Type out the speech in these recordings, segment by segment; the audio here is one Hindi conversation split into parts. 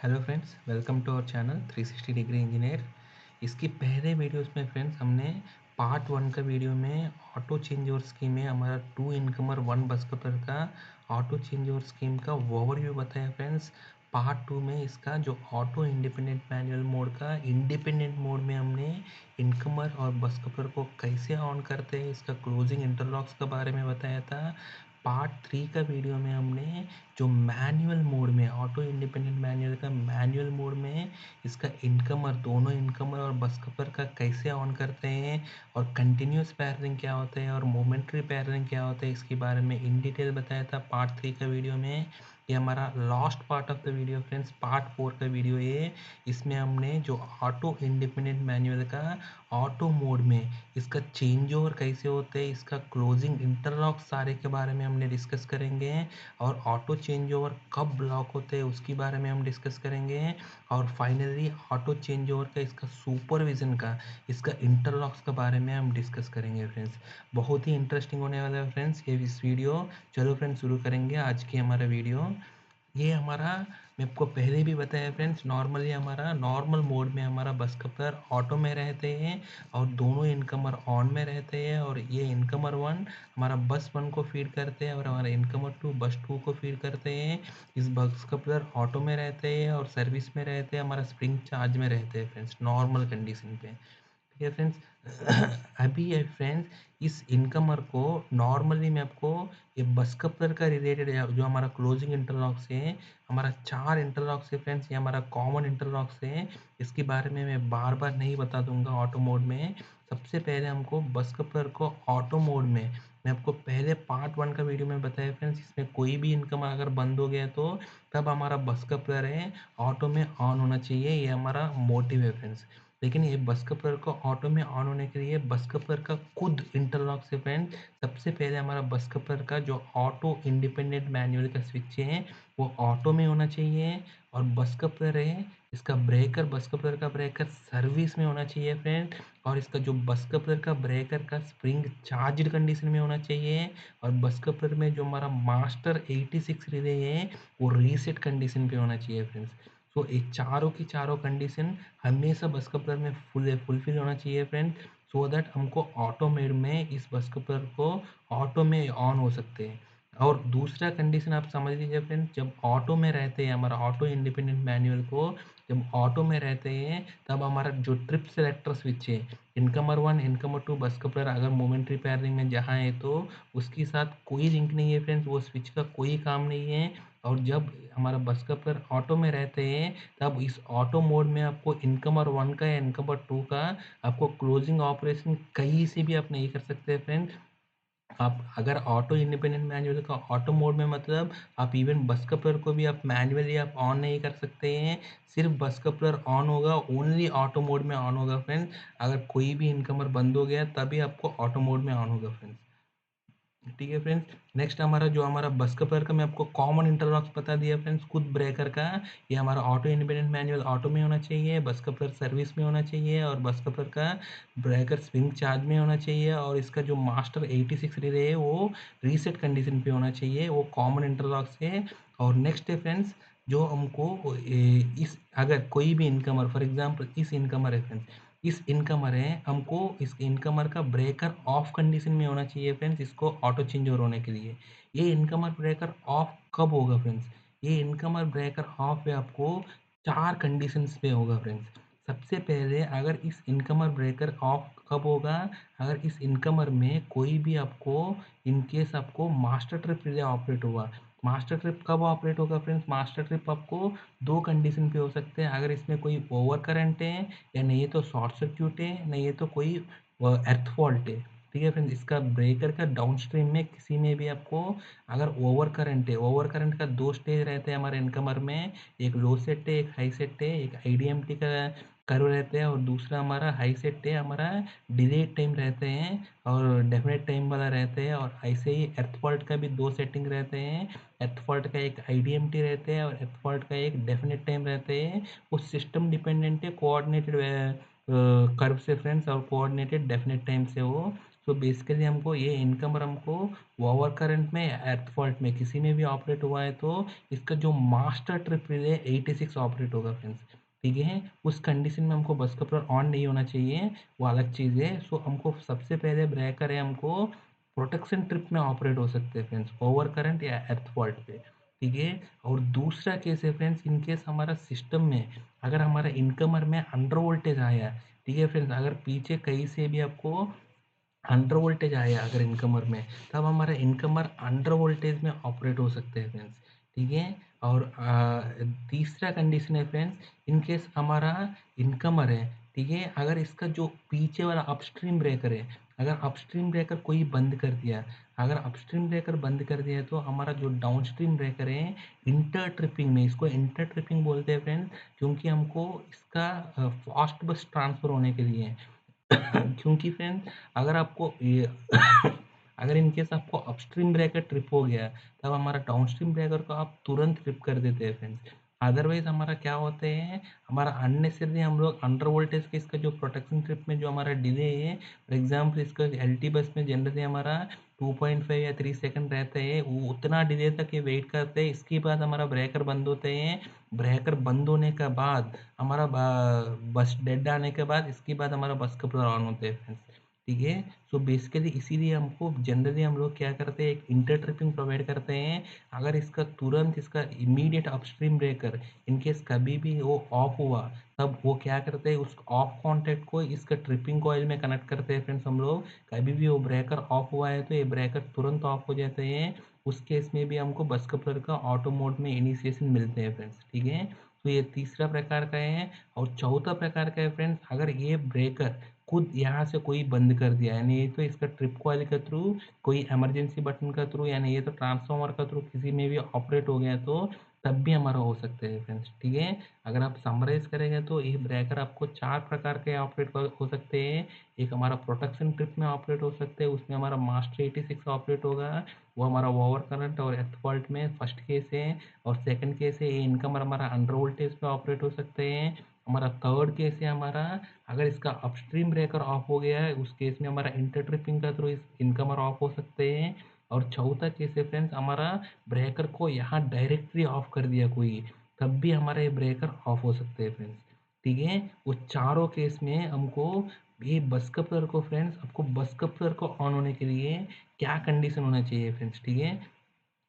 Hello friends, welcome to our channel 360 degree engineer. इसकी पहले वीडियोस में फ्रेंड्स हमने पार्ट 1 का वीडियो में ऑटो चेंज ओवर स्कीम में हमारा 2 इनकमर 1 बस कपर का ऑटो चेंज ओवर स्कीम का ओवरव्यू बताया फ्रेंड्स। पार्ट 2 में इसका जो ऑटो इंडिपेंडेंट मैनुअल मोड का इंडिपेंडेंट मोड में हमने इनकमर और बस कपर को कैसे ऑन करते हैं, इसका क्लोजिंग इंटरलॉक्स के बारे में बताया था। पार्ट 3 का वीडियो में हमने जो मैनुअल मोड में ऑटो इंडिपेंडेंट मैनुअल का मैनुअल मोड में इसका इनकमर दोनों इनकमर और बस कपर का कैसे ऑन करते हैं और कंटिन्यूस पैरिंग क्या होता है और मोमेंट्री पैरिंग क्या होता है, इसके बारे में इन डिटेल बताया था पार्ट 3 का वीडियो में। ये हमारा last part of the video friends, part 4 का वीडियो ये। इसमें हमने जो ऑटो इंडिपेंडेंट मैनुअल का ऑटो मोड में इसका चेंज ओवर कैसे होते हैं, इसका क्लोजिंग इंटरलॉक सारे के बारे में हमने डिस्कस करेंगे। और ऑटो चेंज ओवर कब ब्लॉक होते हैं उसके बारे में हम डिस्कस करेंगे। और फाइनली ऑटो चेंज ओवर का इसका सुपरविजन का इसका इंटरलॉक्स के बारे में हम डिस्कस करेंगे फ्रेंड्स। बहुत ही इंटरेस्टिंग होने वाला है फ्रेंड्स ये इस वीडियो। चलो फ्रेंड्स शुरू करेंगे आज की हमारा वीडियो। ये हमारा मैं आपको पहले भी बताया फ्रेंड्स, नॉर्मली हमारा नॉर्मल मोड में हमारा बस कपर ऑटो में रहते हैं और दोनों इनकमर ऑन में रहते हैं। और ये इनकमर 1 हमारा बस 1 को फीड करते हैं और हमारा इनकमर 2 बस 2 को फीड करते हैं। इस बस कपलर ऑटो में रहते हैं और सर्विस में रहते हैं, हमारा स्प्रिंग चार्ज में रहते हैं फ्रेंड्स, नॉर्मल कंडीशन पे। ठीक है फ्रेंड्स। अभी ये फ्रेंड्स इस इनकमर को नॉर्मली मैं आपको ये बस कपलर का रिलेटेड जो हमारा क्लोजिंग इंटरलॉक्स है, हमारा 4 इंटरलॉक्स है फ्रेंड्स, ये हमारा कॉमन इंटरलॉक्स है। इसके बारे में मैं बार बार नहीं बता दूंगा ऑटो मोड में। सबसे पहले हमको बस कपलर को ऑटो मोड में मैं आपको पहले पार्ट 1 का वीडियो में बताया फ्रेंड्स, इसमें कोई भी इनकम अगर बंद हो गया तो तब हमारा बस कपलर है ऑटो में ऑन होना चाहिए, ये हमारा मोटिव है फ्रेंड्स। लेकिन ये बस कपलर को ऑटो में ऑन होने के लिए बस कपलर का खुद इंटरलॉक से फ्रेंड, सबसे पहले हमारा बस कपलर का जो ऑटो इंडिपेंडेंट मैनुअल का स्विच है वो ऑटो में होना चाहिए। और बस कपलर है इसका ब्रेकर, बस कपलर का ब्रेकर सर्विस में होना चाहिए फ्रेंड। और इसका जो बस कपलर का ब्रेकर का स्प्रिंग चार्ज्ड कंडीशन में होना चाहिए। और बस कपलर में जो हमारा मास्टर 86 रिले है वो रीसेट कंडीशन पे होना चाहिए फ्रेंड्स। सो ये चारों की चारों कंडीशन हमेशा बस कपलर में फुलफिल होना चाहिए फ्रेंड, सो दैट हमको ऑटो मोड में इस बस कपलर को ऑटो में ऑन हो सकते हैं। और दूसरा कंडीशन आप समझ लीजिए फ्रेंड, जब ऑटो में रहते हैं हमारा ऑटो इंडिपेंडेंट मैनुअल को जब ऑटो में रहते हैं तब हमारा जो ट्रिप सेलेक्टर स्विच है इनकमर 1 इनकमर 2 बस कपलर अगर मोमेंट्री पैरिंग में जहाँ है तो उसके साथ कोई लिंक नहीं है फ्रेंड्स, वो स्विच का कोई काम नहीं है। और जब हमारा बस कपलर ऑटो में रहते हैं तब इस ऑटो मोड में आपको इनकमर 1 का या इनकमर 2 का आपको क्लोजिंग ऑपरेशन कहीं से भी आप नहीं कर सकते फ्रेंड। आप अगर ऑटो इंडिपेंडेंट मैनुअल का ऑटो मोड में मतलब आप इवन बस कपलर को भी आप मैनुअली आप ऑन नहीं कर सकते हैं, सिर्फ बस कपलर ऑन होगा, ओनली ऑटो मोड में ऑन होगा फ्रेंड। अगर कोई भी इनकमर बंद हो गया तभी आपको ऑटो मोड में ऑन होगा फ्रेंड्स। ठीक है फ्रेंड्स। नेक्स्ट हमारा जो हमारा बस कपलर का मैं आपको कॉमन इंटरलॉक्स बता दिया फ्रेंड्स, खुद ब्रेकर का ये हमारा ऑटो इंडिपेंडेंट मैनुअल ऑटो में होना चाहिए, बस कपलर सर्विस में होना चाहिए और बस कपलर का ब्रेकर स्विंग चार्ज में होना चाहिए। और इसका जो मास्टर 86 रिले है वो रीसेट कंडीशन पे होना चाहिए, वो कॉमन इंटरलॉक्स है। और नेक्स्ट है फ्रेंड्स, जो हमको इस अगर कोई भी इनकमर फॉर एग्जांपल इस इनकमर है फ्रेंड्स, इस इनकमर है हमको इस इनकमर का ब्रेकर ऑफ कंडीशन में होना चाहिए फ्रेंड्स, इसको ऑटो चेंज ओवर होने के लिए। ये इनकमर ब्रेकर ऑफ कब होगा फ्रेंड्स, ये इनकमर ब्रेकर ऑफ है आपको 4 कंडीशंस पे होगा फ्रेंड्स। सबसे पहले अगर इस इनकमर ब्रेकर ऑफ कब होगा, अगर इस इनकमर में कोई भी आपको इन केस आपको मास्टर ट्रिप रिले ऑपरेट हुआ। मास्टर ट्रिप कब ऑपरेट होगा फ्रेंड्स, मास्टर ट्रिप आपको 2 कंडीशन पे हो सकते हैं, अगर इसमें कोई ओवर करंट है या नहीं तो शॉर्ट सर्क्यूट है, नहीं तो कोई अर्थ फॉल्ट है। ठीक है फ्रेंड्स, इसका ब्रेकर का डाउनस्ट्रीम में किसी में भी आपको अगर ओवर करंट है, ओवर करंट का 2 स्टेज रहते हैं हमारे इनकमर में, एक लो सेट है एक हाई सेट है, एक आईडीएमटी का कर्व रहते हैं और दूसरा हमारा हाई सेट है, हमारा डिलेड टाइम रहते हैं और डेफिनेट टाइम वाला रहते हैं। और ऐसे ही अर्थ फॉल्ट का भी 2 सेटिंग रहते हैं, अर्थ फॉल्ट का एक आईडीएमटी रहते हैं और अर्थ फॉल्ट का एक डेफिनेट टाइम रहते हैं। वो सिस्टम डिपेंडेंट है, कोऑर्डिनेटेड कर्व से फ्रेंड्स और कोऑर्डिनेटेड डेफिनेट टाइम से वो सो बेसिकली हमको ये इनकमर हमको ओवर करंट में या अर्थ फॉल्ट में किसी में भी ऑपरेट हुआ है तो इसका जो मास्टर ट्रिप रिले 86 ऑपरेट होगा फ्रेंड्स। ठीक है, उस कंडीशन में हमको बस कपलर ऑन नहीं होना चाहिए, वो अलग चीज़ है। सो हमको सबसे पहले ब्रेकर है हमको प्रोटेक्शन ट्रिप में ऑपरेट हो सकते हैं फ्रेंड्स, ओवर करंट या अर्थ फॉल्ट पे। ठीक है, और दूसरा केस है फ्रेंड्स, इन केस हमारा सिस्टम में अगर हमारा इनकमर में अंडर वोल्टेज आया, ठीक है फ्रेंड्स, अगर पीछे कहीं से भी आपको अंडर वोल्टेज आया अगर इनकमर में, तब हमारा इनकमर अंडर वोल्टेज में ऑपरेट हो सकते हैं फ्रेंड्स। ठीक है, और तीसरा कंडीशन है फ्रेंड्स, इन केस हमारा इनकमर है, ठीक है, अगर इसका जो पीछे वाला अपस्ट्रीम ब्रेकर है, अगर अपस्ट्रीम ब्रेकर कोई बंद कर दिया, अगर अपस्ट्रीम ब्रेकर बंद कर दिया तो हमारा जो डाउनस्ट्रीम ब्रेकर है इंटर ट्रिपिंग में, इसको इंटर ट्रिपिंग बोलते हैं फ्रेंड्स, क्योंकि हमको इसका फास्ट बस ट्रांसफर होने के लिए क्योंकि फ्रेंड अगर आपको ये अगर इन केस आपको अपस्ट्रीम ब्रेकर ट्रिप हो गया, तब हमारा डाउनस्ट्रीम ब्रेकर को आप तुरंत ट्रिप कर देते हैं फ्रेंड्स। अदरवाइज हमारा क्या होते हैं, हमारा अननेसेसरी हम लोग अंडर वोल्टेज के इसका जो प्रोटेक्शन ट्रिप में जो हमारा डिले है, फॉर एग्जाम्पल इसका एल बस में जनरली हमारा 2.5 या 3 सेकंड रहता है, वो उतना डिले तक ये वेट करते हैं, इसके बाद हमारा ब्रेकर बंद होते हैं। ब्रेकर बंद होने के बाद हमारा बस डेड आने के बाद इसके बाद हमारा बस कपलर ऑन होते हैं फ्रेंड्स। ठीक है, सो बेसिकली इसीलिए हमको जनरली हम लोग क्या करते हैं, एक इंटर ट्रिपिंग प्रोवाइड करते हैं। अगर इसका तुरंत इसका इमीडिएट अपस्ट्रीम ब्रेकर इनकेस कभी भी वो ऑफ हुआ, तब वो क्या करते हैं, उस ऑफ कॉन्टैक्ट को इसका ट्रिपिंग कॉइल में कनेक्ट करते हैं फ्रेंड्स हम लोग। कभी भी वो ब्रेकर ऑफ हुआ है तो ये ब्रेकर तुरंत ऑफ हो जाते हैं। उस केस में भी हमको बस कपलर का ऑटो मोड में इनिशिएशन मिलते हैं फ्रेंड्स। ठीक है, तो ये तीसरा प्रकार का है। और चौथा प्रकार का है फ्रेंड्स, अगर ये ब्रेकर खुद यहाँ से कोई बंद कर दिया, यानी ये तो इसका ट्रिप कॉइल के थ्रू, कोई इमरजेंसी बटन का थ्रू, यानी ये तो ट्रांसफार्मर का थ्रू किसी में भी ऑपरेट हो गया तो तब भी हमारा हो सकते हैं फ्रेंड्स। ठीक है, अगर आप समराइज करेंगे तो ये ब्रेकर आपको 4 प्रकार के ऑपरेट हो सकते हैं। एक हमारा प्रोटेक्शन ट्रिप में ऑपरेट हो सकते हैं, उसमें हमारा मास्टर 86 ऑपरेट होगा, वो हमारा ओवर करंट और एर्थ फॉल्ट में फर्स्ट केस है। और सेकंड केस है ये इनकमर हमारा अंडर वोल्टेज पे ऑपरेट हो सकते हैं। हमारा थर्ड केस है हमारा, अगर इसका अपस्ट्रीम ब्रेकर ऑफ हो गया है उस केस में हमारा इंटर ट्रिपिंग का थ्रू इस इनकमर ऑफ हो सकते हैं। और चौथा केस है फ्रेंड्स हमारा, ब्रेकर को यहाँ डायरेक्टली ऑफ कर दिया कोई, तब भी हमारा ये ब्रेकर ऑफ हो सकते हैं फ्रेंड्स। ठीक है, वो चारों केस में हमको ये बस कपलर को फ्रेंड्स, आपको बस कपलर को ऑन होने के लिए क्या कंडीशन होना चाहिए फ्रेंड्स। ठीक है,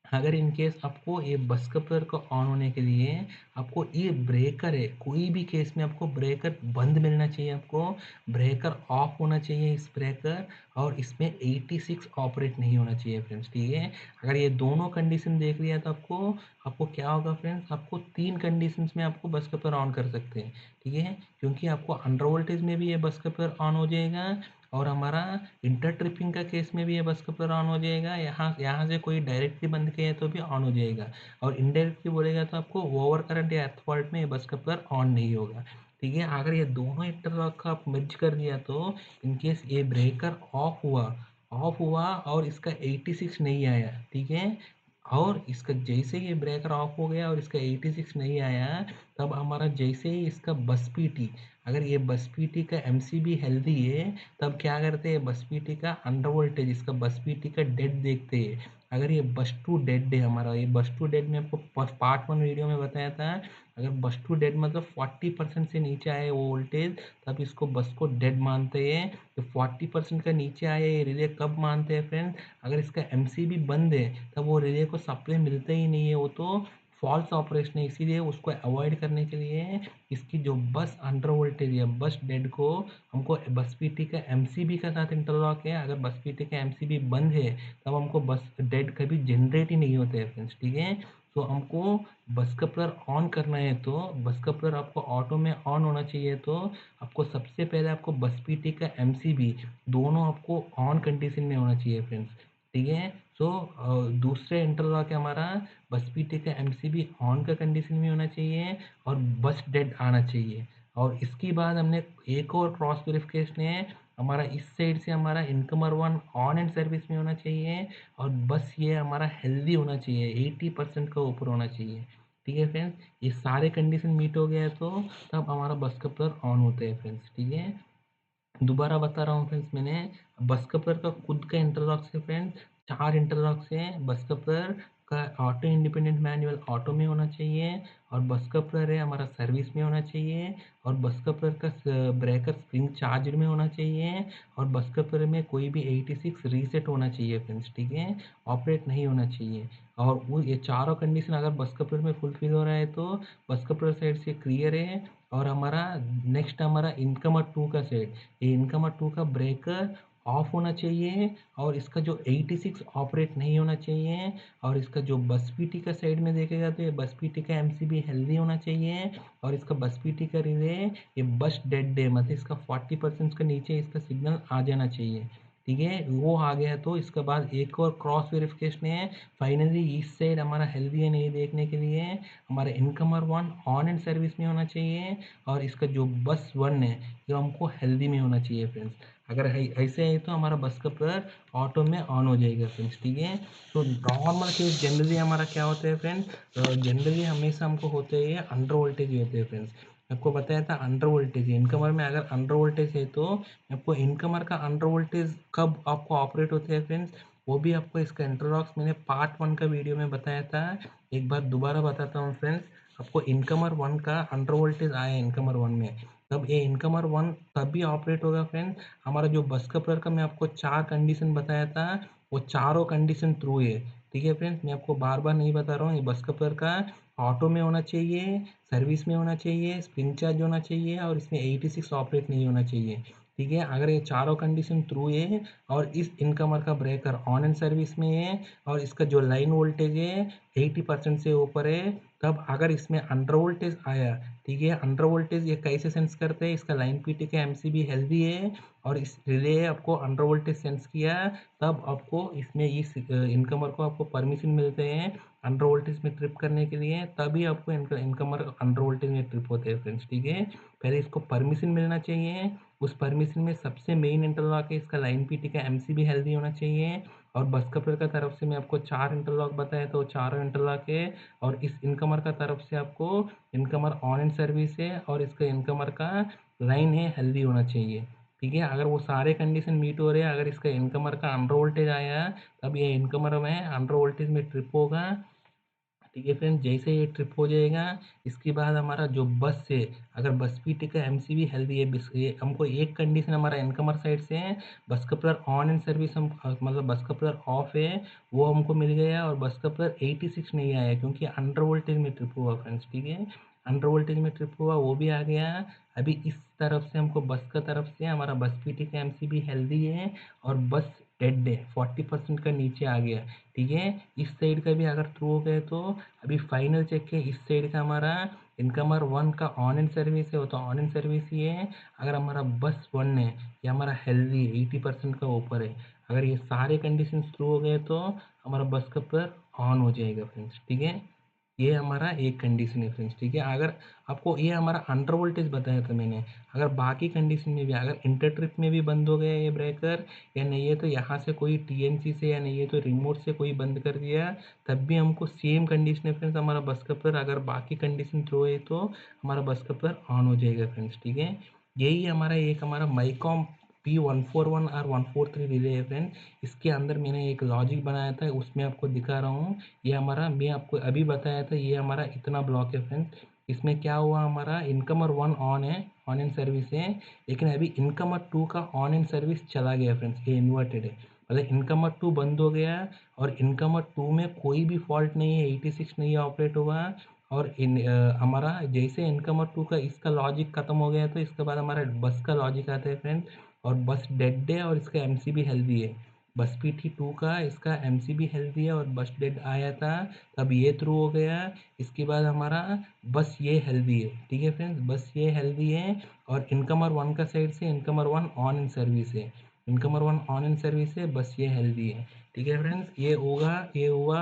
अगर इन केस आपको ये बस कपलर को ऑन होने के लिए आपको ये ब्रेकर है, कोई भी केस में आपको ब्रेकर बंद मिलना चाहिए, आपको ब्रेकर ऑफ होना चाहिए इस ब्रेकर, और इसमें 86 ऑपरेट नहीं होना चाहिए फ्रेंड्स। ठीक है, अगर ये दोनों कंडीशन देख लिया तो आपको आपको क्या होगा फ्रेंड्स, आपको 3 कंडीशंस में आपको बस कपलर ऑन कर सकते हैं। ठीक है, क्योंकि आपको अंडर वोल्टेज में भी ये बस कपलर ऑन हो जाएगा, और हमारा इंटर ट्रिपिंग का केस में भी ये बस कपलर ऑन हो जाएगा, यहाँ यहाँ से कोई डायरेक्टली बंद किया तो भी ऑन हो जाएगा। और इनडायरेक्टली बोलेगा तो आपको ओवर करंट या अर्थ फॉल्ट में ये बस कपलर ऑन नहीं होगा। ठीक है, अगर ये दोनों इंटरलॉक का आप मर्ज कर दिया तो इनकेस ये ब्रेकर ऑफ हुआ और इसका 86 नहीं आया, ठीक है, और इसका जैसे ही ये ब्रेकर ऑफ हो गया और इसका 86 नहीं आया, तब हमारा जैसे ही इसका बस पीटी, अगर ये बस पीटी का एमसीबी हेल्दी है, तब क्या करते हैं, बस पीटी का अंडर वोल्टेज इसका बस पीटी का डेड देखते हैं। अगर ये बस टू डेड है हमारा, ये बस टू डेड में आपको पार्ट 1 वीडियो में बताया था, अगर बस टू डेड मतलब 40% से नीचे आए वो वोल्टेज, तब इसको बस को डेड मानते हैं। तो 40% का नीचे आए ये रिले कब मानते हैं फ्रेंड्स, अगर इसका एमसीबी बंद है, तब वो रिले को सप्लाई मिलता ही नहीं है, वो तो फॉल्स ऑपरेशन है। इसीलिए उसको अवॉइड करने के लिए इसकी जो बस अंडर वोल्टेज या बस डेड को हमको बस पीटी का एमसीबी के साथ इंटरलॉक है, अगर बस पीटी का एमसीबी बंद है तब हमको बस डेड कभी जनरेट ही नहीं होते हैं फ्रेंड्स। ठीक है, तो हमको बस कपलर ऑन करना है तो बस कपलर आपको ऑटो में ऑन होना चाहिए, तो आपको सबसे पहले आपको बस पीटी का एमसीबी दोनों आपको ऑन कंडीशन में होना चाहिए फ्रेंड्स। ठीक है, सो दूसरे इंटरलॉक है हमारा, बस पीटी का एमसीबी ऑन का कंडीशन में होना चाहिए और बस डेड आना चाहिए। और इसके बाद हमने एक और क्रॉस वेरिफिकेशन है, हमारा इस साइड से हमारा इनकमर 1 ऑन एंड सर्विस में होना चाहिए, और बस ये हमारा हेल्दी होना चाहिए, 80% का ऊपर होना चाहिए। ठीक है फ्रेंड्स, ये सारे कंडीशन मीट हो गया है तो तब हमारा बस कपलर ऑन होते हैं फ्रेंड्स। ठीक है, दोबारा बता रहा हूँ फ्रेंड्स, मैंने बस कपलर का खुद का इंटरलॉक्स है फ्रेंड्स, 4 इंटरलॉक्स हैं। बस कपलर का ऑटो इंडिपेंडेंट मैनुअल ऑटो में होना चाहिए, और बस कपलर है हमारा सर्विस में होना चाहिए, और बस कपलर का ब्रेकर स्प्रिंग चार्जर में होना चाहिए, और बस कपलर में कोई भी 86 रीसेट होना चाहिए फ्रेंड्स, ठीक है, ऑपरेट नहीं होना चाहिए। और वो ये चारों कंडीशन अगर बस कपलर में फुलफिल हो रहा है तो बस कपलर साइड से क्लियर है। और हमारा नेक्स्ट हमारा इनकमर 2 का सेट, ये इनकमर 2 का ब्रेकर ऑफ होना चाहिए, और इसका जो 86 ऑपरेट नहीं होना चाहिए, और इसका जो बस पीटी का साइड में देखेगा तो ये बस पीटी का एमसीबी हेल्दी होना चाहिए, और इसका बस पीटी का रिले ये बस डेड है, मतलब इसका 40% का नीचे इसका सिग्नल आ जाना चाहिए, ठीक है। वो आ गया तो इसके बाद एक और क्रॉस वेरिफिकेशन है। फाइनली इस साइड हमारा हेल्दी है नहीं देखने के लिए हमारा इनकमर 1 ऑन एंड सर्विस में होना चाहिए, और इसका जो बस 1 है ये हमको हेल्दी में होना चाहिए फ्रेंड्स। अगर ऐसे है तो हमारा बस का प्रेशर ऑटो में ऑन हो जाएगा फ्रेंड्स, ठीक है। तो नॉर्मल केस जनरली हमारा क्या होता है फ्रेंड्स, जनरली हमेशा हमको होते हैं अंडर वोल्टेज होते हैं फ्रेंड्स। आपको बताया था अंडर वोल्टेज इनकमर में अगर अंडर वोल्टेज है तो आपको इनकमर का अंडर वोल्टेज कब आपको ऑपरेट होते हैं फ्रेंड्स, वो भी आपको इसका इंटरलॉक्स मैंने पार्ट 1 का वीडियो में बताया था। एक बार दोबारा बताता हूँ फ्रेंड्स, आपको इनकमर 1 का अंडर वोल्टेज आया इनकमर 1 में, तब ये इनकमर 1 तभी ऑपरेट होगा फ्रेंड हमारा जो बस कपलर का मैं आपको 4 कंडीशन बताया था, वो चारों कंडीशन ट्रू है, ठीक है फ्रेंड्स। मैं आपको बार बार नहीं बता रहा हूँ, ये बस कपलर का ऑटो में होना चाहिए, सर्विस में होना चाहिए, स्प्रिंग चार्ज होना चाहिए, और इसमें 86 ऑपरेट नहीं होना चाहिए, ठीक है। अगर ये चारों कंडीशन ट्रू है और इस इनकमर का ब्रेकर ऑन एंड सर्विस में है, और इसका जो लाइन वोल्टेज है 80% से ऊपर है, तब अगर इसमें अंडर वोल्टेज आया, ठीक है, अंडर वोल्टेज ये कैसे सेंस करते हैं, इसका लाइन पीटी का एमसीबी हेल्दी है और इस रिले आपको अंडर वोल्टेज सेंस किया, तब आपको इसमें इस इनकमर को आपको परमिशन मिलते हैं अंडर वोल्टेज में ट्रिप करने के लिए, तभी आपको इनकमर अंडर वोल्टेज में ट्रिप होते हैं फ्रेंड्स, ठीक है। पहले इसको परमिशन मिलना चाहिए, उस परमिशन में सबसे मेन इंटरलॉक है इसका लाइन पीटी का एमसीबी हेल्दी होना चाहिए, और बस कपलर का तरफ से मैं आपको 4 इंटरलॉक बताया तो चारों इंटरलॉक है, और इस इनकमर का तरफ से आपको इनकमर ऑन एंड सर्विस है, और इसका इनकमर का लाइन है हेल्दी होना चाहिए, ठीक है। अगर वो सारे कंडीशन मीट हो रहे हैं, अगर इसका इनकमर का अंडर वोल्टेज आया, तब ये इनकमर में अंडर वोल्टेज में ट्रिप होगा, ठीक है फ्रेंड। जैसे ये ट्रिप हो जाएगा, इसके बाद हमारा जो बस है, अगर बस पीटी का एमसीबी हेल्दी है, ये हमको एक कंडीशन हमारा इनकमर साइड से है, बस कपलर ऑन एंड सर्विस हम मतलब बस कपलर ऑफ है, वो हमको मिल गया, और बस कपलर 86 नहीं आया क्योंकि अंडर वोल्टेज में ट्रिप हुआ फ्रेंड्स, ठीक है, अंडर वोल्टेज में ट्रिप हुआ वो भी आ गया। अभी इस तरफ से हमको बस का तरफ से हमारा बस पीटी का एमसीबी हेल्दी है, और बस डेड है 40% का नीचे आ गया, ठीक है। इस साइड का भी अगर थ्रू हो गए तो अभी फाइनल चेक है, इस साइड का हमारा इनकमर 1 का ऑन एंड सर्विस है, वो तो ऑन एंड सर्विस ही है। अगर हमारा बस 1 है ये हमारा हेल्दी 80% का ऊपर है, अगर ये सारे कंडीशन थ्रू हो गए तो हमारा बस का पर ऑन हो जाएगा फ्रेंड्स, ठीक है। ये हमारा एक कंडीशन है फ्रेंड्स, ठीक है। अगर आपको ये हमारा अंडर वोल्टेज बताया था मैंने, अगर बाकी कंडीशन में भी अगर इंटर ट्रिप में भी बंद हो गया ये ब्रेकर, या नहीं है तो यहाँ से कोई टीएनसी से, या नहीं है तो रिमोट से कोई बंद कर दिया, तब भी हमको सेम कंडीशन है फ्रेंड्स, हमारा बस का पर अगर बाकी कंडीशन थ्रो है तो हमारा बस का पर ऑन हो जाएगा फ्रेंड्स, ठीक है। यही हमारा एक हमारा माइकॉम P141 और 143 रिले है फ्रेंड, इसके अंदर मैंने एक लॉजिक बनाया था, उसमें आपको दिखा रहा हूँ। ये हमारा मैं आपको अभी बताया था, ये हमारा इतना ब्लॉक है फ्रेंड्स। इसमें क्या हुआ, हमारा इनकमर 1 ऑन है, ऑन एंड सर्विस है, लेकिन अभी इनकमर 2 का ऑन एंड सर्विस चला गया फ्रेंड्स, ये इन्वर्टेड है, मतलब इनकमर 2 बंद हो गया, और इनकमर 2 में कोई भी फॉल्ट नहीं है, 86 नहीं ऑपरेट हुआ। और हमारा जैसे इनकमर 2 का इसका लॉजिक खत्म हो गया, तो इसके बाद हमारा बस का लॉजिक आता है फ्रेंड, और बस डेड है और इसका एमसीबी हेल्दी है। बस पीटी 2 का इसका एमसीबी हेल्दी है और बस डेड आया था, तब ये थ्रू हो गया। इसके बाद हमारा बस ये हेल्दी है, ठीक है फ्रेंड्स, बस ये हेल्दी है, और इनकमर 1 का साइड से इनकमर 1 ऑन इन सर्विस है, इनकमर 1 ऑन इन सर्विस है, बस ये हेल्दी है, ठीक है फ्रेंड्स। ये होगा, ये हुआ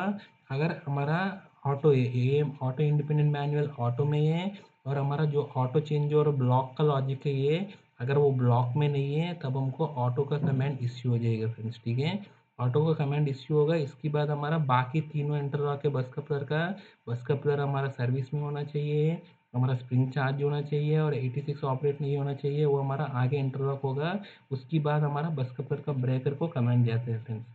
अगर हमारा ऑटो है, ये ऑटो इंडिपेंडेंट मैनुअल ऑटो में है, और हमारा जो ऑटो चेंज और ब्लॉक का लॉजिक है ये, अगर वो ब्लॉक में नहीं है तब हमको ऑटो का कमांड इश्यू हो जाएगा फ्रेंड्स, ठीक है। ऑटो का कमांड इश्यू होगा, इसके बाद हमारा बाकी तीनों इंटरलॉक है बस कपलर का, बस कपलर हमारा सर्विस में होना चाहिए, हमारा स्प्रिंग चार्ज होना चाहिए और 86 ऑपरेट नहीं होना चाहिए, वो हमारा आगे इंटरलॉक होगा। उसके बाद हमारा बस कपलर का ब्रेकर को कमांड जाते हैं फ्रेंड्स।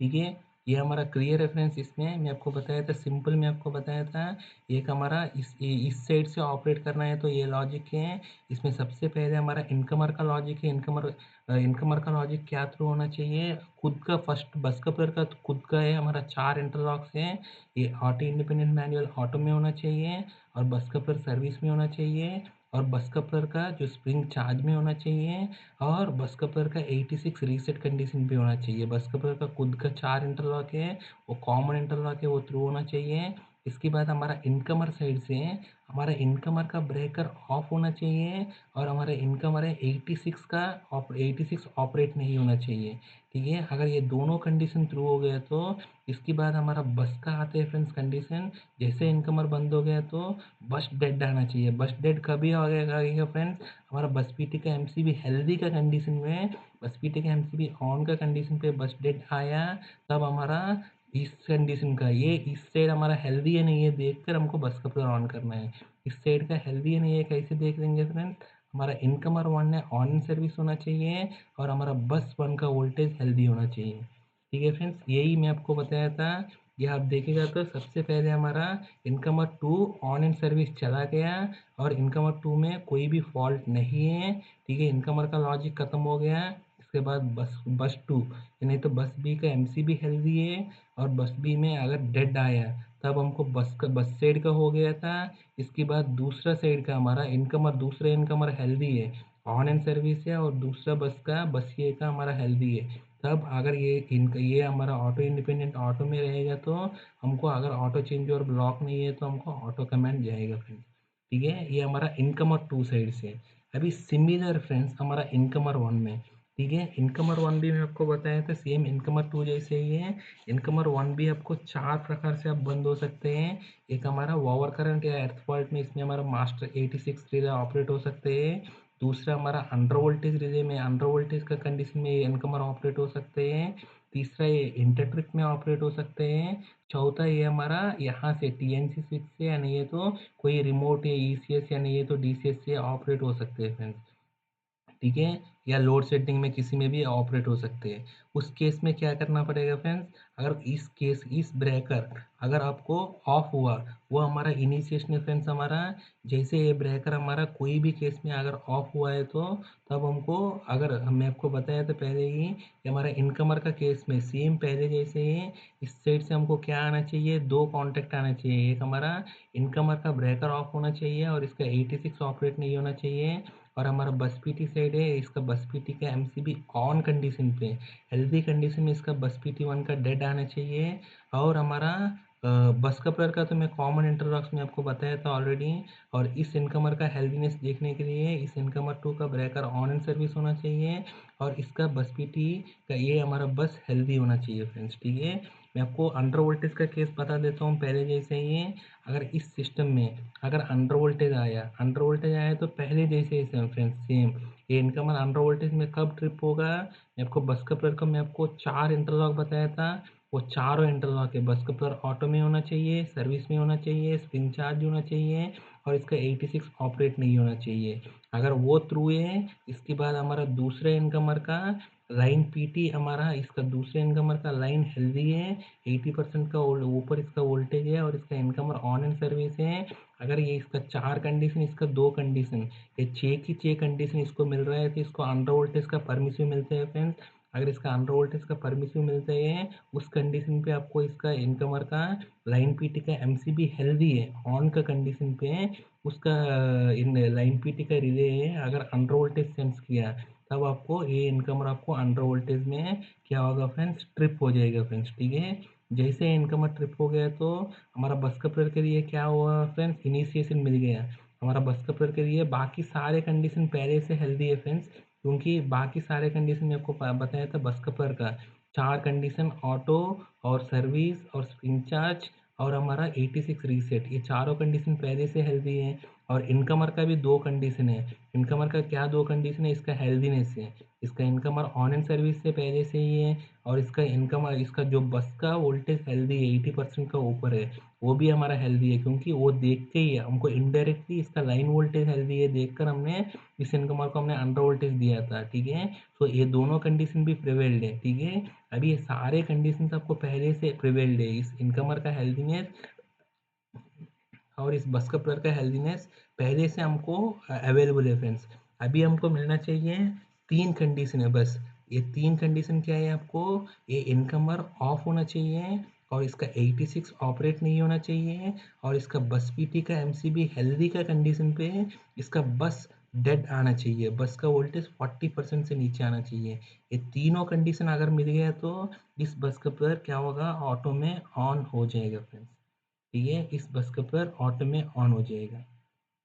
ठीक है, ये हमारा क्लियर रेफरेंस। इसमें मैं आपको बताया था, सिंपल मैं आपको बताया था। एक हमारा इस साइड से ऑपरेट करना है तो ये लॉजिक है। इसमें सबसे पहले हमारा इनकमर का लॉजिक है। इनकमर का लॉजिक क्या थ्रू होना चाहिए, खुद का फर्स्ट बस कपलर का खुद का है हमारा 4 इंटरलॉक्स है। ये ऑटो इंडिपेंडेंट मैनुअल ऑटो में होना चाहिए और बस कपलर सर्विस में होना चाहिए और बस कपलर का जो स्प्रिंग चार्ज में होना चाहिए और बस कपलर का 86 रीसेट कंडीशन पे होना चाहिए। बस कपलर का खुद का 4 इंटरलॉक है, वो कॉमन इंटरलॉक है, वो थ्रू होना चाहिए। इसके बाद हमारा इनकमर साइड से हमारा इनकमर का ब्रेकर ऑफ होना चाहिए और हमारा इनकमर है 86 का 86 ऑपरेट नहीं होना चाहिए। ठीक है, अगर ये दोनों कंडीशन थ्रू हो गया तो इसके बाद हमारा बस का आते हैं फ्रेंड्स कंडीशन। जैसे इनकमर बंद हो गया तो बस डेड आना चाहिए। बस डेड कभी आएगा फ्रेंड्स, हमारा बस पीटी का एमसीबी हेल्दी का कंडीशन में, बस पीटी का एमसीबी ऑन का कंडीशन पे बस डेड आया, तब हमारा इस कंडीशन का ये इस साइड हमारा हेल्दी है नहीं है देखकर हमको बस कपलर ऑन करना है। इस साइड का हेल्दी है नहीं है कैसे देख लेंगे फ्रेंड्स, हमारा इनकमर वन है ऑन सर्विस होना चाहिए और हमारा बस वन का वोल्टेज हेल्दी होना चाहिए। ठीक है फ्रेंड्स, यही मैं आपको बताया था। ये आप देखेगा तो सबसे पहले हमारा incomer two on and service चला गया और इनकमर टू में कोई भी फॉल्ट नहीं है। ठीक है, इनकमर का लॉजिक खत्म हो गया। इसके बाद बस बस टू नहीं तो बस बी का एमसीबी हेल्दी है और बस बी में अगर डेड आया तब हमको बस साइड का हो गया था। इसके बाद दूसरा साइड का हमारा इनकमर दूसरा इनकमर हेल्दी है, ऑन एंड सर्विस है और दूसरा बस का बस ये का हमारा हेल्दी है। तब अगर ये हमारा ऑटो इंडिपेंडेंट ऑटो में रहेगा तो हमको अगर ऑटो चेंज और ब्लॉक नहीं है तो हमको ऑटो कमांड जाएगा फ्रेंड्स। ठीक है, ये हमारा इनकमर टू साइड से। अभी सिमिलर फ्रेंड्स हमारा इनकमर वन में। ठीक है, इनकमर वन भी मैं आपको बताया था सेम इनकमर टू जैसे ही है। इनकमर वन भी आपको 4 प्रकार से आप बंद हो सकते हैं। एक हमारा ओवर करंट या अर्थ फॉल्ट में, इसमें हमारा मास्टर 86 रिले ऑपरेट हो सकते हैं। दूसरा हमारा अंडर वोल्टेज रिले में, अंडर वोल्टेज का कंडीशन में ये इनकमर ऑपरेट हो सकते हैं। तीसरा ये इंटर में ऑपरेट हो सकते हैं। चौथा ये हमारा यहाँ से टीएनसी स्विच से या नहीं है तो कोई रिमोट या ईसीएस या नहीं है तो डीसीएस से ऑपरेट हो सकते हैं फ्रेंड्स। ठीक है, या लोड सेटिंग में किसी में भी ऑपरेट हो सकते हैं। उस केस में क्या करना पड़ेगा फ्रेंड्स, अगर इस ब्रेकर अगर आपको ऑफ हुआ, वो हमारा इनिशिएशन फ्रेंड्स हमारा, जैसे ये ब्रेकर हमारा कोई भी केस में अगर ऑफ हुआ है तो तब हमको, अगर मैं आपको बताया था पहले ही कि हमारा इनकमर का केस में सेम पहले जैसे ही इस साइड से हमको क्या आना चाहिए, दो कॉन्टेक्ट आना चाहिए। एक हमारा इनकमर का ब्रेकर ऑफ होना चाहिए और इसका 86 ऑपरेट नहीं होना चाहिए और हमारा बस पीटी साइड है, इसका बस पीटी का एमसीबी ऑन कंडीशन पे, हेल्दी कंडीशन में इसका बस पीटी वन का डेड आना चाहिए। और हमारा बस कपलर का तो मैं कॉमन इंटरलॉक्स में आपको बताया था ऑलरेडी। और इस इनकमर का हेल्दीनेस देखने के लिए इस इनकमर टू का ब्रेकर ऑन एंड सर्विस होना चाहिए और इसका बस पीटी का ये हमारा बस हेल्दी होना चाहिए फ्रेंड्स। ठीक है, मैं आपको अंडर वोल्टेज का केस बता देता हूँ पहले जैसे ही। अगर इस सिस्टम में अगर अंडर वोल्टेज आया तो पहले जैसे ही सेम फ्रेंड्स सेम, ये इनकमर अंडर वोल्टेज में कब ट्रिप होगा, मैं आपको बस कपलर का मैं आपको 4 इंटरलॉक बताया था। वो चारों इंटरलॉक है, बस कपलर ऑटो में होना चाहिए, सर्विस में होना चाहिए, स्प्रिंग चार्ज होना चाहिए और इसका 86 ऑपरेट नहीं होना चाहिए। अगर वो थ्रू है, इसके बाद हमारा दूसरे इनकमर का लाइन पीटी हमारा, इसका दूसरे इनकमर का लाइन हेल्दी है, 80% का ऊपर इसका वोल्टेज है और इसका इनकमर ऑन एंड सर्विस है। अगर ये इसका 4 कंडीशन, इसका 2 कंडीशन, ये 6 की 6 कंडीशन इसको मिल रहा है तो इसको अंडर वोल्टेज का परमिसिव मिलता है फ्रेंड्स। अगर इसका अंडर वोल्टेज का परमिसिव मिलता है उस कंडीशन पे आपको इसका इनकमर का लाइन पीटी का एमसीबी हेल्दी है ऑन का कंडीशन पे, उसका इन लाइन पीटी का रिले है अगर अंडर वोल्टेज सेंस किया तब आपको ये इनकमर आपको अंडर वोल्टेज में क्या होगा फ्रेंड्स, ट्रिप हो जाएगा फ्रेंड्स। ठीक है, जैसे इनकमर ट्रिप हो गया तो हमारा बस कपलर के लिए क्या हुआ फ्रेंड्स, इनिशिएशन मिल गया हमारा बस कपलर के लिए। बाकी सारे कंडीशन पहले से हेल्दी है फ्रेंड्स, क्योंकि बाकी सारे कंडीशन में आपको बताया था बस कपलर का 4 कंडीशन ऑटो और सर्विस और स्प्रिंग चार्ज और हमारा 86 रीसेट, ये चारों कंडीशन पहले से हेल्दी है। और इनकमर का भी 2 कंडीशन है। इनकमर का क्या 2 कंडीशन है, इसका हेल्दीनेस है, इसका इनकमर ऑन एंड सर्विस से पहले से ही है और इसका इनकमर, इसका जो बस का वोल्टेज हेल्दी है 80% का ऊपर है, वो भी हमारा हेल्दी है, क्योंकि वो देख के ही हमको इनडायरेक्टली इसका लाइन वोल्टेज हेल्दी है देखकर हमने इस इनकमर को हमने अंडर वोल्टेज दिया था, ठीक है। तो ये दोनों कंडीशन भी प्रिवेल्ड है, ठीक है। अभी ये सारे कंडीशन आपको पहले से प्रिवेल्ड है, इस इनकमर का हेल्दीनेस और इस बस कपलर का हेल्दीनेस पहले से हमको अवेलेबल है फ्रेंड्स। अभी हमको मिलना चाहिए 3 कंडीशन है बस। ये 3 कंडीशन क्या है आपको? ये इनकमर ऑफ होना चाहिए और इसका 86 ऑपरेट नहीं होना चाहिए और इसका बस पीटी का एमसीबी हेल्दी का कंडीशन पे इसका बस डेड आना चाहिए, बस का वोल्टेज 40% से नीचे आना चाहिए। ये तीनों कंडीशन अगर मिल गया तो इस बस कपलर क्या होगा? ऑटो में ऑन हो जाएगा फ्रेंड्स, ठीक है। इस बस कपलर ऑटो में ऑन हो जाएगा,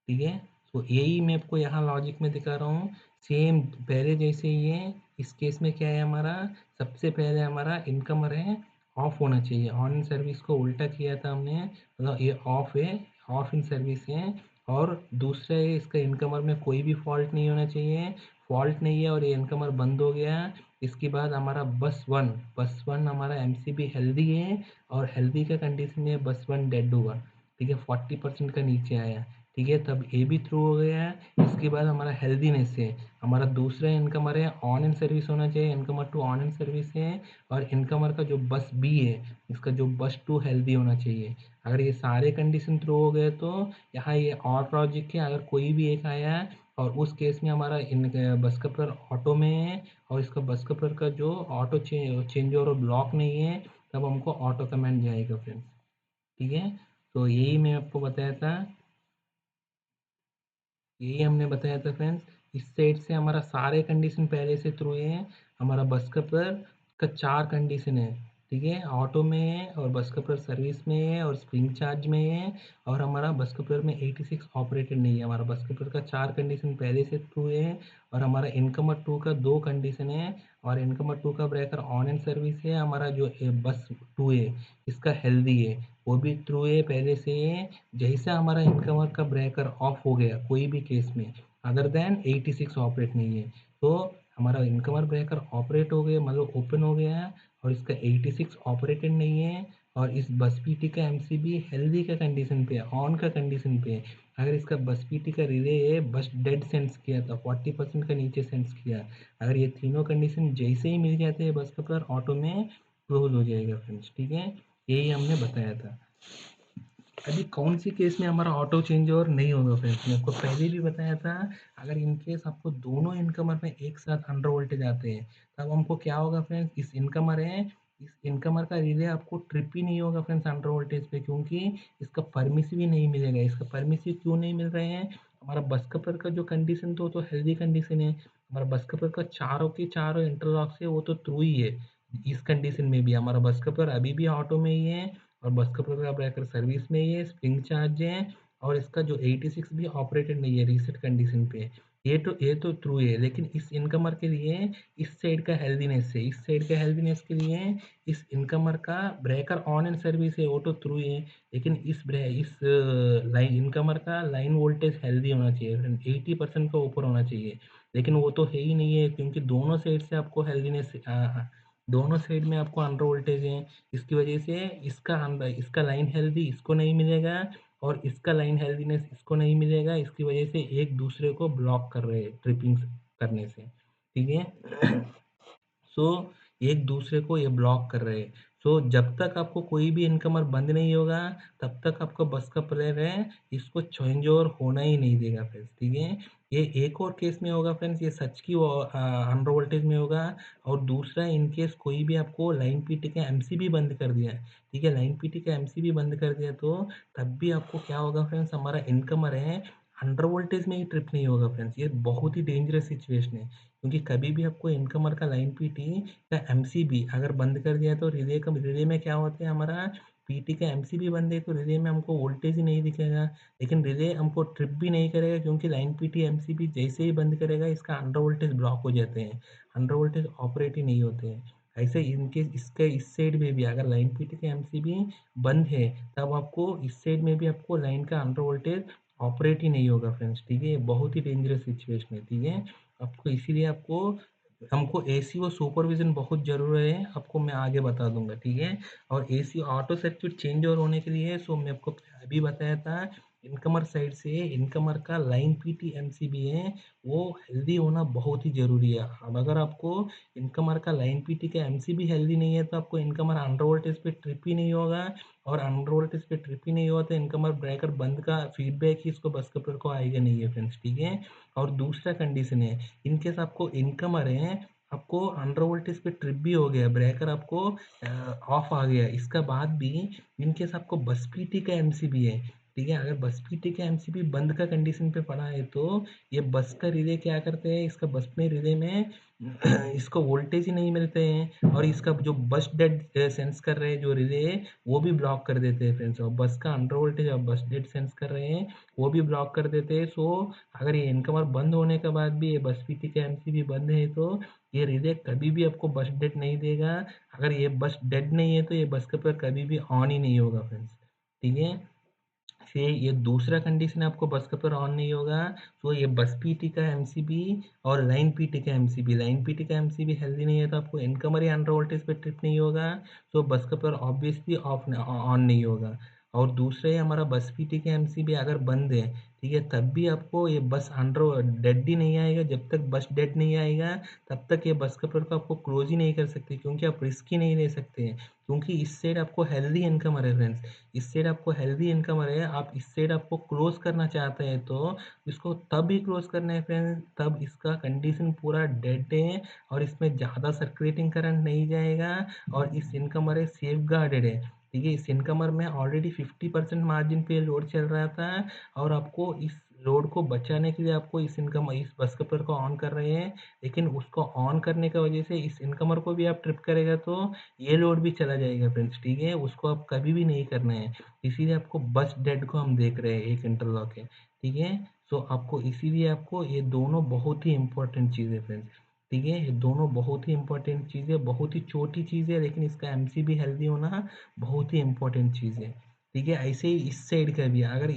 ठीक है। तो यही मैं आपको यहाँ लॉजिक में दिखा रहा हूँ, सेम पहले जैसे ही है। इस केस में क्या है हमारा? सबसे पहले हमारा इनकमर है ऑफ होना चाहिए, ऑन इन सर्विस को उल्टा किया था हमने, मतलब ये ऑफ है, ऑफ इन सर्विस है। और दूसरा है इसका इनकमर में कोई भी फॉल्ट नहीं होना चाहिए, फॉल्ट नहीं है और ये इनकमर बंद हो गया। इसके बाद हमारा बस वन हमारा एमसीबी हेल्दी है और हेल्दी का कंडीशन में बस वन डेड हुआ, ठीक है, 40% का नीचे आया, ठीक है। तब ए भी थ्रू हो गया। इसके बाद हमारा हेल्दीनेस है, हमारा दूसरा इनकमर है ऑन इन सर्विस होना चाहिए, incomer two on in service है। और इनकमर का जो बस बी है, इसका जो बस टू हेल्दी होना चाहिए। अगर ये सारे कंडीशन थ्रू हो गए तो यहाँ ये और लॉजिक है, अगर कोई भी एक आया और उस केस में हमारा इन बस कपलर ऑटो में है और इसका बस कपलर का जो ऑटो चेंज और ब्लॉक नहीं है, तब हमको ऑटो कमांड जाएगा फ्रेंड्स, ठीक है। तो यही मैं आपको बताया था, यही हमने बताया था फ्रेंड्स। इस साइड से हमारा सारे कंडीशन पहले से थ्रू है। हमारा बस कपलर का 4 कंडीशन है, ठीक है, ऑटो में है और बस कपलर सर्विस में है और स्प्रिंग चार्ज में है। और हमारा बस कपलर में 86 ऑपरेटेड नहीं है, हमारा बस कपलर का 4 कंडीशन पहले से थ्रू है। और हमारा इनकमर 2 का 2 कंडीशन है और इनकमर 2 का ब्रेकर ऑन एंड सर्विस है। हमारा जो बस 2 है इसका हेल्दी है, वो भी थ्रू है पहले से है। जैसा हमारा इनकमर का ब्रेकर ऑफ हो गया कोई भी केस में अदर देन 86 ऑपरेट नहीं है, तो हमारा इनकमर ब्रेकर ऑपरेट हो गया, मतलब ओपन हो गया है और इसका 86 ऑपरेटेड नहीं है और इस बस पीटी का एमसीबी हेल्दी का कंडीशन पे, ऑन का कंडीशन पे। अगर इसका बस पीटी का रिले है बस डेड सेंस किया था, 40% का नीचे सेंस किया। अगर ये तीनों कंडीशन जैसे ही मिल जाते हैं बस का ऑटो में क्लोज हो जाएगा फ्रेंड्स, ठीक है। यही हमने बताया था। अभी कौन सी केस में हमारा ऑटो चेंज ओवर नहीं होगा फ्रेंड्स, मैं आपको पहले भी बताया था। अगर इन केस आपको दोनों इनकमर में एक साथ अंडर वोल्टेज आते हैं तब हमको क्या होगा फ्रेंड्स? इस इनकमर है, इस इनकमर का रिले आपको ट्रिप ही नहीं होगा फ्रेंड्स अंडर वोल्टेज पे, क्योंकि इसका परमिसिव ही नहीं मिलेगा। इसका परमिसिव क्यों नहीं मिल रहे हैं? हमारा बस कपर का जो कंडीशन तो हेल्दी कंडीशन है, हमारा बस कपर का चारों के चारों इंटरलॉक से वो तो थ्रू ही है। इस कंडीशन में भी हमारा बस कपर अभी भी ऑटो में ही है और बस का पूरा ब्रेकर सर्विस में ही है, स्प्रिंग चार्ज है और इसका जो 86 भी ऑपरेटेड नहीं है रीसेट कंडीशन पे। ये तो ट्रू है, लेकिन इस इनकमर के लिए इस साइड का हेल्दीनेस है, इस साइड का हेल्दीनेस के लिए इस इनकमर का ब्रेकर ऑन एंड सर्विस है, वो तो ट्रू है। लेकिन इस लाइन इनकमर का लाइन वोल्टेज हेल्दी होना चाहिए, 80% का ऊपर होना चाहिए। लेकिन वो तो है ही नहीं है, क्योंकि दोनों साइड से आपको हेल्दीनेस, दोनों साइड में आपको अंडर वोल्टेज है। इसकी वजह से इसका लाइन हेल्दी इसको नहीं मिलेगा और इसका लाइन हेल्दीनेस इसको नहीं मिलेगा। इसकी वजह से एक दूसरे को ब्लॉक कर रहे हैं ट्रिपिंग करने से, ठीक है। सो एक दूसरे को ये ब्लॉक कर रहे हैं। सो जब तक आपको कोई भी इनकमर बंद नहीं होगा तब तक आपका बस का प्लेयर है इसको चेंज ओवर होना ही नहीं देगा फ्रेंड्स, ठीक है। ये एक और केस में होगा फ्रेंड्स, ये सच की अंडर वोल्टेज में होगा। और दूसरा इन केस कोई भी आपको लाइन पीटी का एमसीबी बंद कर दिया, ठीक है, लाइन पीटी का एमसीबी बंद कर दिया तो तब भी आपको क्या होगा फ्रेंड्स? हमारा इनकमर है अंडर वोल्टेज में ही ट्रिप नहीं होगा फ्रेंड्स। ये बहुत ही डेंजरस सिचुएशन है, क्योंकि कभी भी आपको इनकमर का लाइन पीटी का एमसीबी अगर बंद कर दिया तो रिले में क्या होता है? हमारा पीटी का एमसीबी बंद है तो रिले में हमको वोल्टेज ही नहीं दिखेगा, लेकिन रिले हमको ट्रिप भी नहीं करेगा, क्योंकि लाइन पीटी एमसीबी जैसे ही बंद करेगा इसका अंडर वोल्टेज ब्लॉक हो जाते हैं, अंडर वोल्टेज ऑपरेट ही नहीं होते हैं। ऐसे इनके इसके इस साइड में भी अगर लाइन पीटी का एमसीबी बंद है तब आपको इस साइड में भी आपको लाइन का अंडर वोल्टेज ऑपरेट ही नहीं होगा फ्रेंड्स, ठीक है। बहुत ही डेंजरस सिचुएशन है, ठीक है। आपको इसीलिए आपको हमको एसीओ सुपरविज़न बहुत ज़रूरी है, आपको मैं आगे बता दूँगा, ठीक है? और AC auto circuit change over होने के लिए सो मैं आपको अभी बताया था, इनकमर साइड से इनकमर का लाइन पीटी एमसीबी है, वो हेल्दी होना बहुत ही ज़रूरी है। अब अगर आपको इनकमर का लाइन पीटी का एमसीबी हेल्दी नहीं है, तो आपको इनकमर अंडर वोल्टेज पे ट्रिप ही नहीं होगा, और अंडर वोल्टेज पे ट्रिप ही नहीं हुआ तो इनकमर ब्रेकर बंद का फीडबैक ही इसको बस कपलर को आएगा नहीं है फ्रेंड्स, ठीक है? और दूसरा कंडीशन है, इन केस आपको इनकमर है, आपको अंडर वोल्टेज पे ट्रिप भी हो गया, ब्रेकर आपको ऑफ आ गया, इसका बाद भी इन केस आपको बस पीटी का एमसीबी है, ठीक है? अगर बस पीटी का एमसीबी बंद का कंडीशन पे पड़ा है, तो ये बस का रिले क्या करते हैं, इसका बस में रिले में इसको वोल्टेज ही नहीं मिलते हैं, और इसका जो बस डेड सेंस कर रहे हैं जो रिले है, वो भी ब्लॉक कर देते हैं फ्रेंड्स। और बस का अंडर वोल्टेज और बस डेड सेंस कर रहे हैं, वो भी ब्लॉक कर देते हैं। सो अगर ये इनकमर बंद होने के बाद भी ये बस पीटी का एमसीबी बंद है, तो ये रिले कभी भी आपको बस डेड नहीं देगा। अगर ये बस डेड नहीं है, तो ये बस कपलर कभी भी ऑन ही नहीं होगा फ्रेंड्स, ठीक है? से ये दूसरा कंडीशन आपको बस कपलर ऑन नहीं होगा, तो ये बस पीटी का एमसीबी और लाइन पीटी का एमसीबी, लाइन पीटी का एमसीबी हेल्दी नहीं है, तो आपको इनकमर या अंडर वोल्टेज पे ट्रिप नहीं होगा, तो बस कपलर ऑब्वियसली ऑफ ऑन नहीं होगा। और दूसरा ये हमारा बस पीटी का एमसीबी अगर बंद है, ठीक है, तब भी आपको ये बस अंडर डेड ही नहीं आएगा, जब तक बस डेड नहीं आएगा तब तक ये बस कपलर को आपको क्लोज ही नहीं कर सकते, क्योंकि आप रिस्क ही नहीं ले सकते हैं, क्योंकि इस साइड आपको हेल्दी इनकमर है फ्रेंड्स, इस साइड आपको हेल्दी इनकम है, आप इस साइड आपको क्लोज करना चाहते हैं, तो इसको तब ही क्लोज करना है फ्रेंड्स, तब इसका कंडीशन पूरा डेड है, और इसमें ज़्यादा सर्कुलेटिंग करंट नहीं जाएगा, और इस इनकमर है सेफ गार्डेड है, ठीक है? इस इनकमर में ऑलरेडी 50% मार्जिन पे लोड चल रहा था, और आपको इस लोड को बचाने के लिए आपको इस बस कपलर को ऑन कर रहे हैं, लेकिन उसको ऑन करने की वजह से इस इनकमर को भी आप ट्रिप करेगा, तो ये लोड भी चला जाएगा फ्रेंड्स, ठीक है? उसको आप कभी भी नहीं करना है, इसीलिए आपको बस डेड को हम देख रहे हैं एक इंटरलॉक है, ठीक है? सो आपको इसीलिए आपको ये दोनों बहुत ही इंपॉर्टेंट चीज़ है फ्रेंड्स, ठीक है? ये दोनों बहुत ही इंपॉर्टेंट चीज़ है, बहुत ही छोटी चीज़ है, लेकिन इसका एमसीबी हेल्दी होना बहुत ही इंपॉर्टेंट चीज़ है, ठीक है? ऐसे ही इस साइड का भी अगर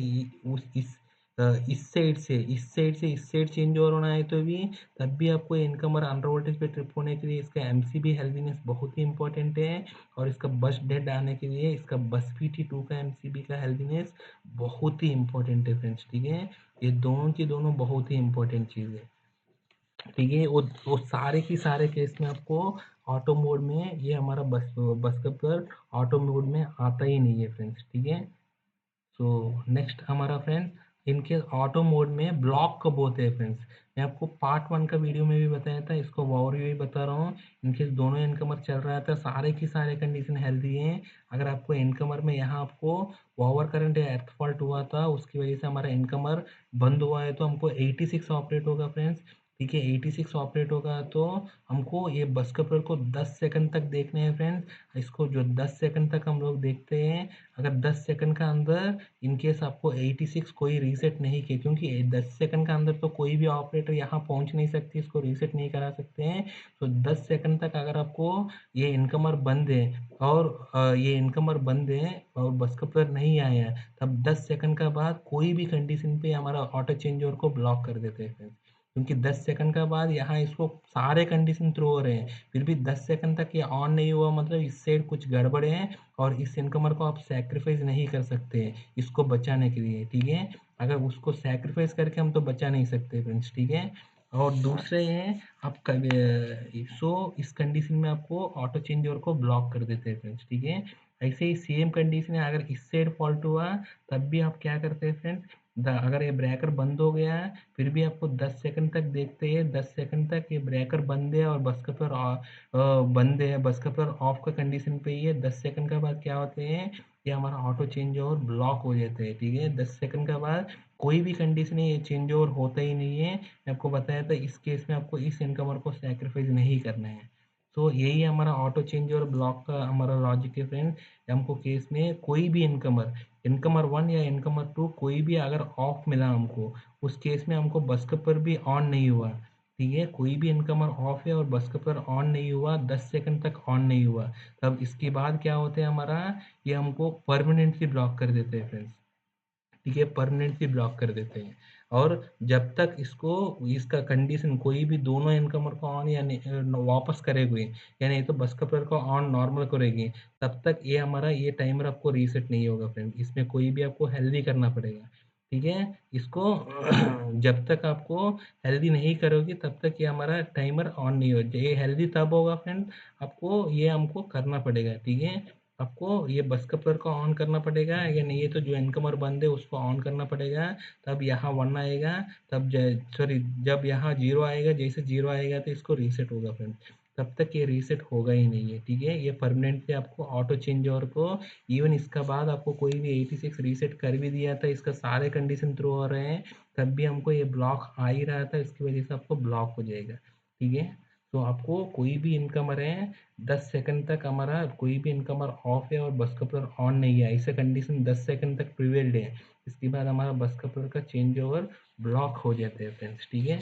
इस साइड चेंज ओवर होना है, तो भी तब भी आपको इनकम और अंडर वोल्टेज पे ट्रिप होने के लिए इसका एमसीबी हेल्दीनेस बहुत ही इंपॉर्टेंट है, और इसका बस डेड आने के लिए इसका बस पीटी टू का एमसीबी का हेल्दीनेस बहुत ही इंपॉर्टेंट है फ्रेंड्स, ठीक है? ये दोनों की दोनों बहुत ही इंपॉर्टेंट चीज़ है, ठीक है? वो सारे की सारे केस में आपको ऑटो मोड में ये हमारा बस कपलर ऑटो मोड में आता ही नहीं है फ्रेंड्स, ठीक है? सो नेक्स्ट हमारा फ्रेंड इनके ऑटो मोड में ब्लॉक कब होते हैं फ्रेंड्स, मैं आपको पार्ट वन का वीडियो में भी बताया था, इसको ओवरव्यू ही बता रहा हूँ। इनकेस दोनों इनकमर चल रहा था, सारे की सारे कंडीशन हेल्दी हैं, अगर आपको इनकमर में यहाँ आपको ओवर करंट या एर्थ फॉल्ट हुआ था, उसकी वजह से हमारा इनकमर बंद हुआ है, तो हमको 86 ऑपरेट होगा फ्रेंड्स, ठीक है? 86 ऑपरेट होगा, तो हमको ये बस कपलर को 10 सेकंड तक देखने हैं फ्रेंड्स, इसको जो 10 सेकंड तक हम लोग देखते हैं, अगर 10 सेकंड का अंदर इन केस आपको 86 कोई रीसेट नहीं किया, क्योंकि 10 सेकंड का अंदर तो कोई भी ऑपरेटर यहाँ पहुँच नहीं सकती, इसको रीसेट नहीं करा सकते हैं, तो 10 सेकंड तक अगर आपको ये इनकमर बंद है, और ये इनकमर बंद है और बस कपलर नहीं आया है, तब 10 सेकंड का बाद कोई भी कंडीशन पे हमारा ऑटो चेंज ओवर को ब्लॉक कर देते हैं फ्रेंड्स, क्योंकि 10 सेकंड का बाद यहाँ इसको सारे कंडीशन थ्रो हो रहे हैं, फिर भी 10 सेकंड तक ये ऑन नहीं हुआ, मतलब इस साइड कुछ गड़बड़ है, और इस इनकमर को आप सैक्रिफाइस नहीं कर सकते हैं इसको बचाने के लिए, ठीक है? अगर उसको सैक्रिफाइस करके हम तो बचा नहीं सकते फ्रेंड्स, ठीक है? और दूसरे हैं आप सो इस कंडीशन में आपको ऑटो चेंज ओवर को ब्लॉक कर देते हैं फ्रेंड्स, ठीक है? ऐसे ही सेम कंडीशन है, अगर इस साइड फॉल्ट हुआ तब भी आप क्या करते हैं फ्रेंड्स, अगर ये ब्रेकर बंद हो गया है, फिर भी आपको 10 सेकंड तक देखते हैं, 10 सेकंड तक ये ब्रेकर बंद है और बस कपलर बंद है, बस कपलर ऑफ का कंडीशन पे ही है, 10 सेकंड के बाद क्या होते हैं, ये हमारा ऑटो चेंज ओवर ब्लॉक हो जाते हैं, ठीक है? 10 सेकंड के बाद कोई भी कंडीशन है, ये चेंज ओवर होता ही नहीं है, मैं आपको बताया था इस केस में आपको इस इनकमर को सैक्रिफाइस नहीं करना है, तो यही हमारा ऑटो चेंज ओवर ब्लॉक का हमारा लॉजिक है फ्रेंड। हमको केस में कोई भी इनकमर इनकमर वन या इनकमर टू कोई भी अगर ऑफ मिला हमको, उस केस में हमको बस कपर भी ऑन नहीं हुआ, ठीक है? कोई भी इनकमर ऑफ है और बस कपर ऑन नहीं हुआ, 10 सेकंड तक ऑन नहीं हुआ, तब इसके बाद क्या होता है हमारा, ये हमको परमानेंटली ब्लॉक कर देते हैं फ्रेंड्स, ठीक है? परमानेंटली ब्लॉक कर देते हैं। और जब तक इसका कंडीशन कोई भी दोनों इनकमर को ऑन या वापस करेगी या नहीं तो बस कपलर को ऑन नॉर्मल करेगी, तब तक ये हमारा ये टाइमर आपको रीसेट नहीं होगा फ्रेंड। इसमें कोई भी आपको हेल्दी करना पड़ेगा, ठीक है। इसको जब तक आपको हेल्दी नहीं करोगे तब तक ये हमारा टाइमर ऑन नहीं होगा। ये हेल्दी तब होगा फ्रेंड, आपको ये हमको करना पड़ेगा, ठीक है। आपको ये बस कपलर को ऑन करना पड़ेगा या नहीं, ये तो जो इनकमर बंद है उसको ऑन करना पड़ेगा। तब यहाँ 1 आएगा, तब सॉरी जब यहाँ 0 आएगा, जैसे 0 आएगा तो इसको रीसेट होगा फ्रेंड। तब तक ये रीसेट होगा ही नहीं है, ठीक है। ये परमानेंटली आपको ऑटो चेंज ओवर को, इवन इसका बाद आपको कोई भी 86 रीसेट कर भी दिया था, इसका सारे कंडीशन थ्रू हो रहे हैं, तब भी हमको ये ब्लॉक आ ही रहा था, इसकी वजह से आपको ब्लॉक हो जाएगा, ठीक है। तो आपको कोई भी इनकमर है 10 सेकंड तक हमारा कोई भी इनकमर ऑफ है और बस कपलर ऑन नहीं है, ऐसे कंडीशन 10 सेकंड तक प्रिवेल्ड है, इसके बाद हमारा बस कपलर का चेंज ओवर ब्लॉक हो जाते हैं फ्रेंड्स, ठीक है।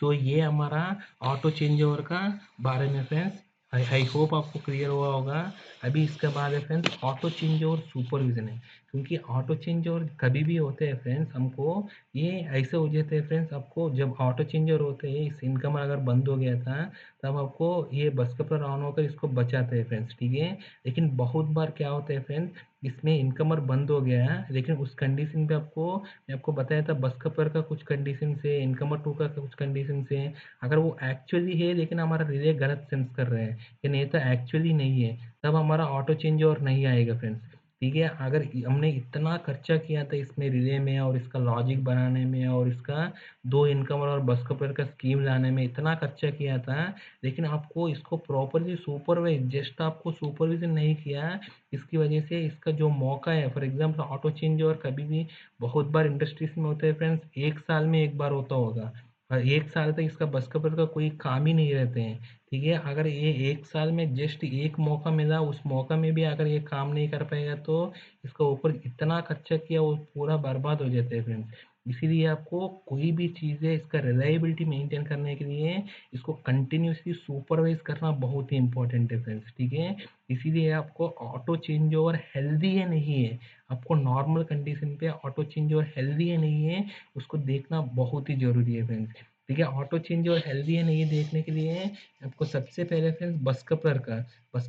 सो ये हमारा ऑटो चेंज ओवर का बारे में फ्रेंड्स, आई होप आपको क्लियर हुआ होगा। अभी इसके बाद है friends auto change over supervision है, क्योंकि ऑटो चेंज ओवर कभी भी होते हैं फ्रेंड्स, हमको ये ऐसे हो जाते हैं फ्रेंड्स, आपको जब ऑटो चेंज ओवर होते हैं, इस इनकम अगर बंद हो गया था तब आपको ये बस कपलर ऑन होकर इसको बचाते हैं फ्रेंड्स, ठीक है। लेकिन बहुत बार क्या होता है फ्रेंड्स, इसमें इनकमर बंद हो गया है, लेकिन उस कंडीशन पे मैं आपको बताया था बस कपलर का कुछ कंडीशन से, इनकमर 2 का कुछ कंडीशन से, अगर वो एक्चुअली है लेकिन हमारा रिले गलत सेंस कर रहे हैं कि नहीं तो एक्चुअली नहीं है, तब हमारा ऑटो चेंज और नहीं आएगा फ्रेंड्स, ठीक है। अगर हमने इतना खर्चा किया था इसमें रिले में और इसका लॉजिक बनाने में और इसका 2 इनकमर और बस कपलर का स्कीम लाने में इतना खर्चा किया था, लेकिन आपको इसको प्रॉपर्ली सुपरवाइज जस्ट आपको सुपरविजन नहीं किया, इसकी वजह से इसका जो मौका है, for example auto change over कभी भी बहुत बार इंडस्ट्रीज में होता है फ्रेंड्स, 1 साल में 1 बार होता होगा और 1 साल तक इसका बस कपलर का कोई काम ही नहीं रहते हैं, ठीक है। अगर ये 1 साल में जस्ट एक मौका मिला, उस मौका में भी अगर ये काम नहीं कर पाएगा तो इसका ऊपर इतना खर्चा किया वो पूरा बर्बाद हो जाता है फ्रेंड्स। इसीलिए आपको कोई भी चीज़ है इसका रिलायबिलिटी मेंटेन करने के लिए इसको कंटिन्यूसली सुपरवाइज करना बहुत ही इंपॉर्टेंट है फ्रेंड्स, ठीक है। इसीलिए आपको ऑटो चेंज ओवर हेल्दी है नहीं है, आपको नॉर्मल कंडीशन पे ऑटो चेंज ओवर हेल्दी है नहीं है, उसको देखना बहुत ही ज़रूरी है फ्रेंड्स, ठीक है। ऑटो चेंज ओवर हेल्दी है नहीं है देखने के लिए आपको सबसे पहले फ्रेंड्स बस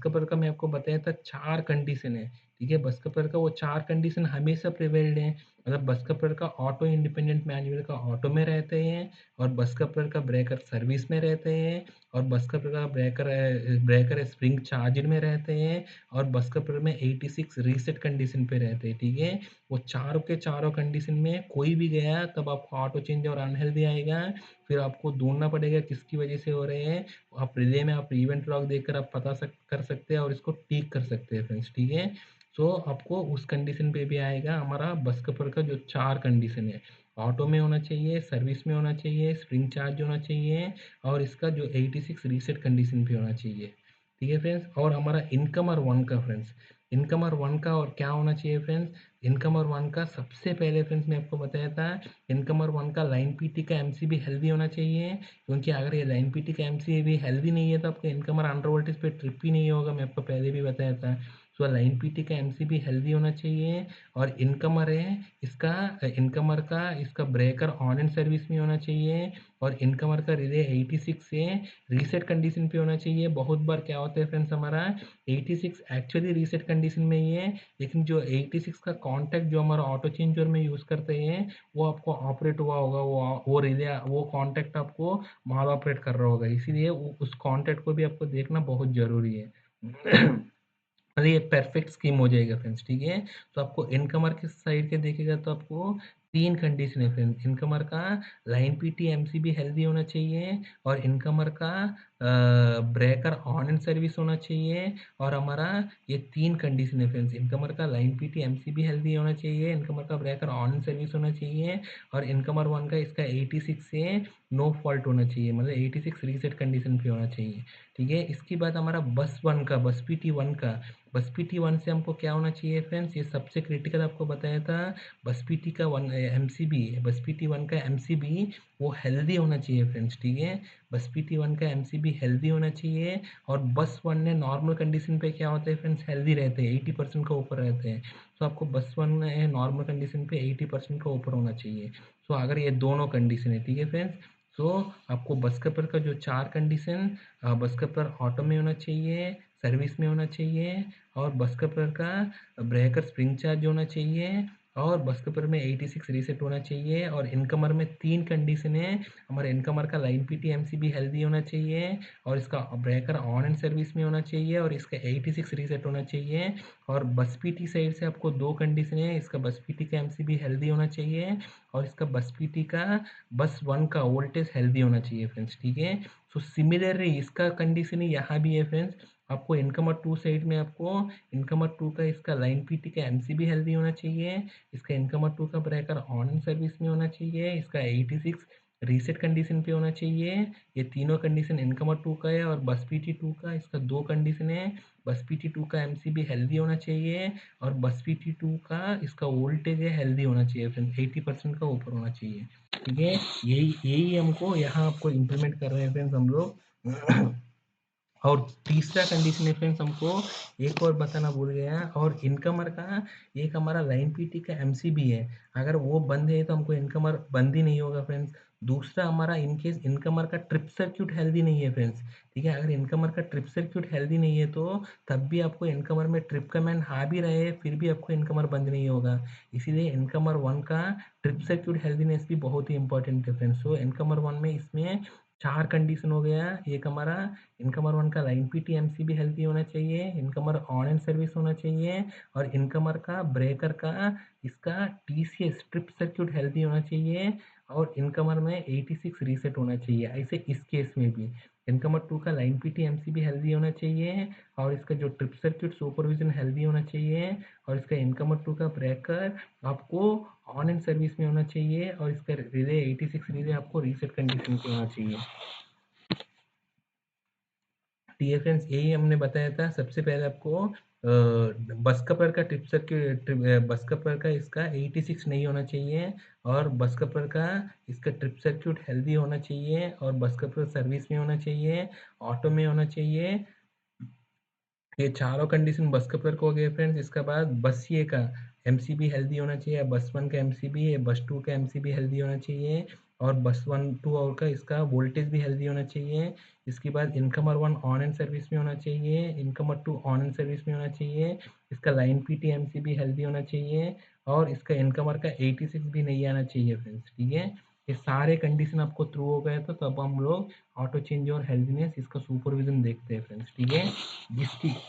कपलर का मैं आपको बताया था 4 कंडीशन है, ठीक है। बस कपलर का वो 4 कंडीशन हमेशा प्रिवेल्ड है, मतलब बस कपलर का ऑटो इंडिपेंडेंट मैनुअल का ऑटो में रहते हैं, और बस कपलर का ब्रेकर सर्विस में रहते हैं, और बस कपलर का ब्रेकर स्प्रिंग चार्ज में रहते हैं, और बस कपलर में 86 रीसेट कंडीशन पे रहते हैं, ठीक है। वो चारों के चारों कंडीशन में कोई भी गया तब आपको ऑटो चेंज और अनहेल्दी आएगा, फिर आपको ढूंढना पड़ेगा किसकी वजह से हो रहे हैं, आप रिले में आप इवेंट लॉग देखकर आप कर सकते हैं और इसको ठीक कर सकते हैं फ्रेंड्स, ठीक है। सो आपको उस कंडीशन पे भी आएगा हमारा बस कपलर का जो 4 कंडीशन है, ऑटो में होना चाहिए, सर्विस में होना चाहिए, स्प्रिंग चार्ज होना चाहिए, और इसका जो 86 रीसेट कंडीशन पे होना चाहिए, ठीक है फ्रेंड्स। और हमारा इनकमर 1 का फ्रेंड्स, इनकमर 1 का और क्या होना चाहिए फ्रेंड्स, इनकमर 1 का सबसे पहले फ्रेंड्स मैं आपको बताया था, इनकमर 1 का लाइन पीटी का एमसीबी हेल्दी होना चाहिए, क्योंकि अगर ये लाइन पीटी का एमसीबी हेल्दी नहीं है तो आपका इनकमर अंडर वोल्टेज पे ट्रिप ही नहीं होगा, मैं आपको पहले भी बताया था। सो लाइन पीटी का एमसीबी हेल्दी होना चाहिए, और इनकमर है इसका, इनकमर का इसका ब्रेकर ऑन एंड सर्विस में होना चाहिए, और इनकमर का रिले 86 से रीसेट कंडीशन पे होना चाहिए। बहुत बार क्या होता है फ्रेंड्स हमारा 86 एक्चुअली रीसेट कंडीशन में ही है, लेकिन जो 86 का कॉन्टैक्ट जो हमारा ऑटो चेंजर में यूज़ करते हैं वो आपको ऑपरेट हुआ होगा, वो रिले वो कॉन्टैक्ट आपको माल ऑपरेट कर रहा होगा, इसीलिए उस कॉन्टैक्ट को भी आपको देखना बहुत ज़रूरी है। अरे ये परफेक्ट स्कीम हो जाएगा फ्रेंड्स, ठीक है। तो आपको इनकमर के साइड के देखेगा तो आपको 3 कंडीशन है फ्रेंड्स, इनकमर का लाइन पीटी एमसीबी हेल्दी होना चाहिए, और इनकमर का ब्रेकर ऑन एंड सर्विस होना चाहिए, और हमारा ये 3 कंडीशन है फ्रेंड्स, इनकमर का लाइन पीटी एमसीबी हेल्दी होना चाहिए, इनकमर का ब्रेकर ऑन एंड सर्विस होना चाहिए, और इनकमर 1 का इसका 86 से नो फॉल्ट होना चाहिए, मतलब 86 रीसेट कंडीशन पे होना चाहिए, ठीक है। इसके बाद हमारा बस पीटी 1 का, बस पीटी 1 से हमको क्या होना चाहिए फ्रेंड्स, ये सबसे क्रिटिकल आपको बताया था, बस पीटी का 1 एमसीबी, बस पीटी 1 का एमसीबी वो हेल्दी होना चाहिए फ्रेंड्स, ठीक है। बस पीटी 1 का एमसीबी हेल्दी होना चाहिए, और बस 1 ने नॉर्मल कंडीशन पे क्या होता है फ्रेंड्स, हेल्दी रहते हैं, 80% का ऊपर रहते हैं, तो आपको बस 1 नॉर्मल कंडीशन पे 80% का ऊपर होना चाहिए, सो अगर ये दोनों कंडीशन है, ठीक है फ्रेंड्स। सो आपको बस कपर का जो 4 कंडीशन, बस कपर ऑटो में होना चाहिए, सर्विस में होना चाहिए, और बस कपर का ब्रेकर स्प्रिंग चार्ज होना चाहिए, और बस कपर में 86 रीसेट होना चाहिए, और इनकमर में 3 कंडीशन है। हमारे इनकमर का लाइन पीटी एमसीबी हेल्दी होना चाहिए, और इसका ब्रेकर ऑन एंड सर्विस में होना चाहिए, और इसका 86 रीसेट होना चाहिए। और बस पीटी साइड से आपको 2 कंडीशन है, इसका बस पीटी का एमसीबी हेल्दी होना चाहिए, और इसका बस पीटी का बस 1 का वोल्टेज हेल्दी होना चाहिए फ्रेंड्स, ठीक है। सो सिमिलरली इसका कंडीशन ही यहाँ भी है फ्रेंड्स। आपको इनकमर 2 साइड में आपको इनकमर 2 का इसका लाइन पीटी का एमसीबी हेल्दी होना चाहिए, इसका इनकमर 2 का ब्रेकर ऑन एंड सर्विस में होना चाहिए, इसका 86 रीसेट कंडीशन पे होना चाहिए। ये तीनों कंडीशन इनकमर 2 का है, और बस पीटी 2 का इसका 2 कंडीशन है। बस पीटी 2 का एमसीबी हेल्दी होना चाहिए, और बस पीटी 2 का इसका वोल्टेज है हेल्दी होना चाहिए फ्रेंड्स, 80% का ऊपर होना चाहिए, ठीक है। यही यही हमको यहाँ आपको इम्प्लीमेंट कर रहे हैं फ्रेंड्स हम लोग। और तीसरा कंडीशन है फ्रेंड्स, हमको एक और बताना भूल गया, और इनकमर का एक हमारा लाइन पीटी का एमसीबी है, अगर वो बंद है तो हमको इनकमर बंद ही नहीं होगा फ्रेंड्स। दूसरा हमारा इनकेस इनकमर का ट्रिप सर्क्यूट हेल्दी नहीं है फ्रेंड्स, ठीक है। अगर इनकमर का ट्रिप सर्क्यूट हेल्दी नहीं है तो तब भी आपको इनकमर में ट्रिप कमांड आ भी रहे फिर भी आपको इनकमर बंद नहीं होगा। इसीलिए इनकमर 1 का ट्रिप सर्क्यूट हेल्दीनेस भी बहुत ही इंपॉर्टेंट है फ्रेंड्स। सो इनकमर 1 में इसमें 4 कंडीशन हो गया। एक हमारा इनकमर 1 का लाइन पीटी एमसीबी हेल्दी होना चाहिए, इनकमर ऑन एंड सर्विस होना चाहिए, और इनकमर का ब्रेकर का इसका टीसीएस ट्रिप सर्क्यूट हेल्दी होना चाहिए, और इनकमर में 86 रीसेट होना चाहिए। ऐसे इस केस में भी इनकमर 2 का लाइन पीटी एमसीबी हेल्दी होना चाहिए, और इसका जो ट्रिप सर्क्यूट सुपरविजन हेल्दी होना चाहिए, और इसका इनकमर 2 का ब्रेकर आपको ऑन एंड सर्विस में होना चाहिए, और इसका रिले 86 रिले आपको रीसेट कंडीशन पे होना चाहिए। ठीक है फ्रेंड्स, यही हमने बताया था। सबसे पहले आपको बस कपर का ट्रिप सर्किट, बस कपर का इसका 86 नहीं होना चाहिए, और बस कपर का इसका ट्रिप सर्किट हेल्दी होना चाहिए, और बस कपर सर्विस में होना चाहिए, ऑटो में होना चाहिए। ये चारों कंडीशन बस कपर को हो गए फ्रेंड्स। इसके बाद बस ये का एमसीबी हेल्दी होना चाहिए, बस 1 का एमसीबी है, बस 2 का एमसीबी हेल्दी होना चाहिए, और बस 1 2 और का इसका वोल्टेज भी हेल्दी होना चाहिए। इसके बाद इनकमर 1 ऑन एंड सर्विस में होना चाहिए, इनकमर 2 ऑन एंड सर्विस में होना चाहिए, इसका लाइन पीटी एमसीबी हेल्दी होना चाहिए, और इसका इनकमर का 86 भी नहीं आना चाहिए फ्रेंड्स, ठीक है। ये सारे कंडीशन आपको थ्रू हो गए तो तब हम लोग ऑटो चेंज और हेल्दीनेस इसका सुपरविजन देखते हैं फ्रेंड्स, ठीक है।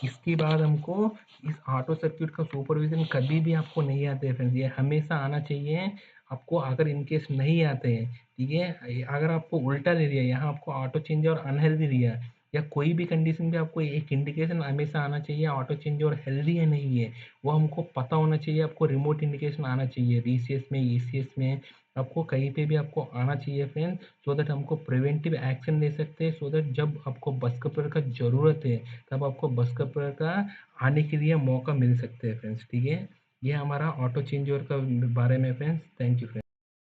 इसके बाद हमको इस ऑटो सर्किट का सुपरविजन कभी भी आपको नहीं आते हैं फ्रेंड्स, ये हमेशा आना चाहिए आपको। अगर इनकेस नहीं आते हैं, ठीक है, अगर आपको उल्टा दे दिया, यहाँ आपको ऑटो चेंज और अनहेल्दी दिया, या कोई भी कंडीशन पे आपको एक इंडिकेशन हमेशा आना चाहिए ऑटो चेंज और हेल्दी है नहीं है, वो हमको पता होना चाहिए। आपको रिमोट इंडिकेशन आना चाहिए रीसीएस में, ईसीएस में, आपको कहीं पे भी आपको आना चाहिए फ्रेंड्स, सो दैट हमको प्रिवेंटिव एक्शन ले सकते हैं, सो दैट जब आपको बस कपर का ज़रूरत है तब आपको बस कपर का आने के लिए मौका मिल सकते हैं फ्रेंड्स, ठीक है। ये हमारा ऑटो चेंज ओवर का बारे में फ्रेंड्स। Thank you friends.